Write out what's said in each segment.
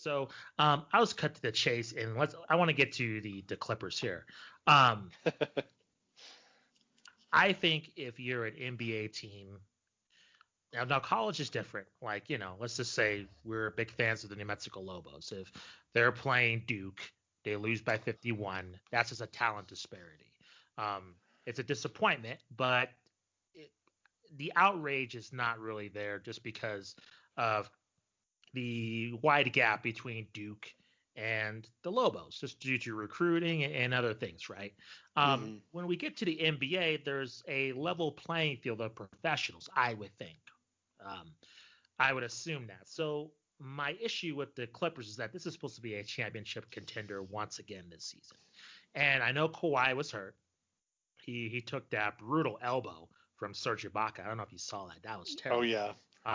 So I was cut to the chase, and I want to get to the Clippers here. Um, I think if you're an NBA team, now college is different. Like, let's just say we're big fans of the New Mexico Lobos. If they're playing Duke, they lose by 51. That's just a talent disparity. It's a disappointment, but it, the outrage is not really there just because of the wide gap between Duke and the Lobos, just due to recruiting and other things, right? When we get to the NBA, there's a level playing field of professionals, I would think. Um, I would assume that. So my issue with the Clippers is that this is supposed to be a championship contender once again this season. And I know Kawhi was hurt. He took that brutal elbow from Serge Ibaka. I don't know if you saw that. That was Oh, terrible. yeah.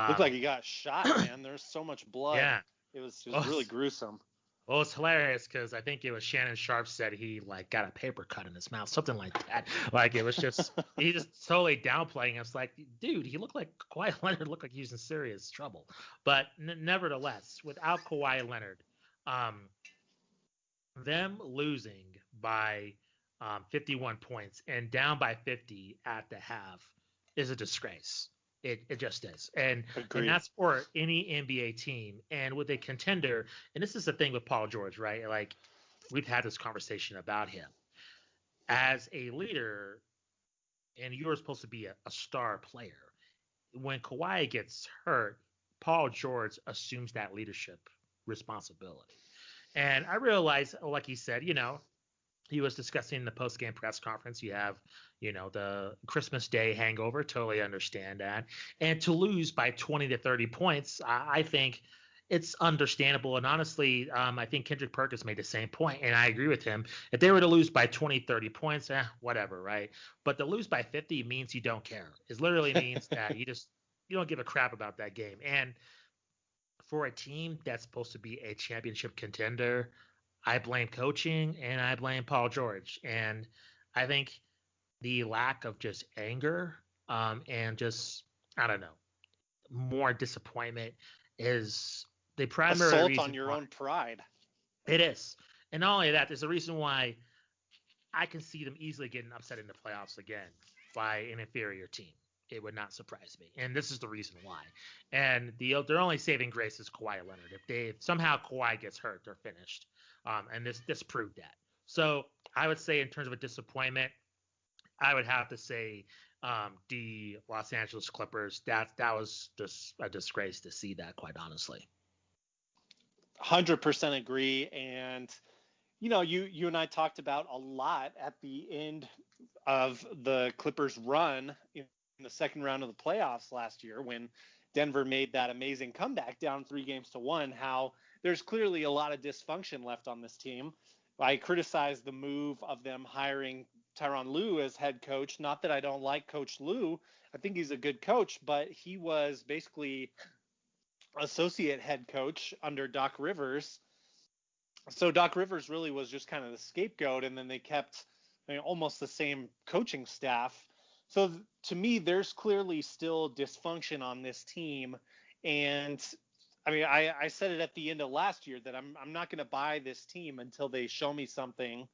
Looked like he got shot, man. There's so much blood. Yeah. It was really gruesome. Well, it's hilarious because I think it was Shannon Sharp said he got a paper cut in his mouth, something like that. Like it was just he just totally downplaying. It's like, dude, he looked like Kawhi Leonard looked like he was in serious trouble. But nevertheless, without Kawhi Leonard, them losing by 51 points and down by 50 at the half is a disgrace. It just is. And that's for any NBA team. And with a contender, and this is the thing with Paul George, right? Like we've had this conversation about him. As a leader, and you're supposed to be a star player, when Kawhi gets hurt, Paul George assumes that leadership responsibility. And I realize, like he said, he was discussing the post-game press conference. You have, the Christmas Day hangover. Totally understand that. And to lose by 20 to 30 points, I think it's understandable. And honestly, I think Kendrick Perkins made the same point, and I agree with him. If they were to lose by 20, 30 points, whatever, right? But to lose by 50 means you don't care. It literally means that you don't give a crap about that game. And for a team that's supposed to be a championship contender, I blame coaching and I blame Paul George. And I think the lack of just anger and just, I don't know, more disappointment is the primary assault reason on your own pride. It is. And not only that, there's a reason why I can see them easily getting upset in the playoffs again by an inferior team. It would not surprise me. And this is the reason why. And their only saving grace is Kawhi Leonard. If somehow Kawhi gets hurt, they're finished. And this proved that. So I would say in terms of a disappointment, I would have to say the Los Angeles Clippers. That was just a disgrace to see that, quite honestly. 100% agree. And, you and I talked about a lot at the end of the Clippers run in the second round of the playoffs last year when Denver made that amazing comeback down 3-1, how there's clearly a lot of dysfunction left on this team. I criticized the move of them hiring Tyronn Lue as head coach. Not that I don't like Coach Lue. I think he's a good coach, but he was basically associate head coach under Doc Rivers. So Doc Rivers really was just kind of the scapegoat, and then they kept almost the same coaching staff. So to me, there's clearly still dysfunction on this team. And I mean, I said it at the end of last year that I'm not going to buy this team until they show me something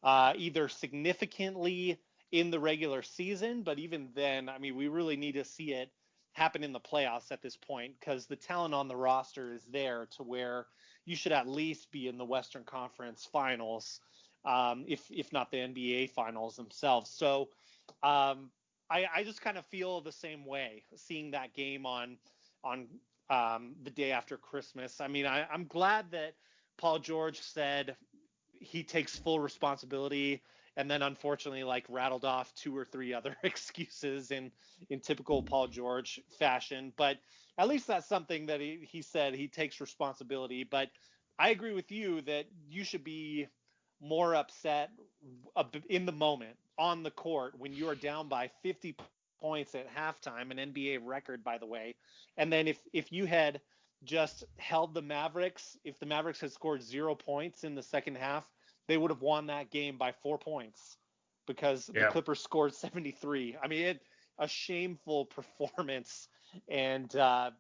either significantly in the regular season. But even then, I mean, we really need to see it happen in the playoffs at this point, because the talent on the roster is there to where you should at least be in the Western Conference Finals, if not the NBA Finals themselves. So I just kind of feel the same way seeing that game on the day after Christmas. I mean, I'm glad that Paul George said he takes full responsibility, and then unfortunately rattled off 2 or 3 other excuses in typical Paul George fashion. But at least that's something that he said he takes responsibility. But I agree with you that you should be more upset in the moment on the court when you are down by 50 points at halftime, an NBA record, by the way. And then if you had just held the Mavericks, if the Mavericks had scored 0 points in the second half, they would have won that game by 4 points because the Clippers scored 73. I mean, a shameful performance. And I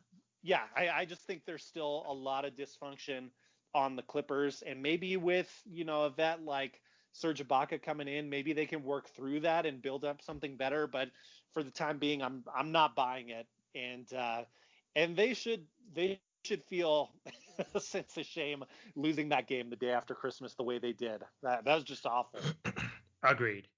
just think there's still a lot of dysfunction on the Clippers, and maybe with, a vet like Serge Ibaka coming in, maybe they can work through that and build up something better. But for the time being, I'm not buying it, and they should feel a sense of shame losing that game the day after Christmas the way they did. That was just awful. Agreed.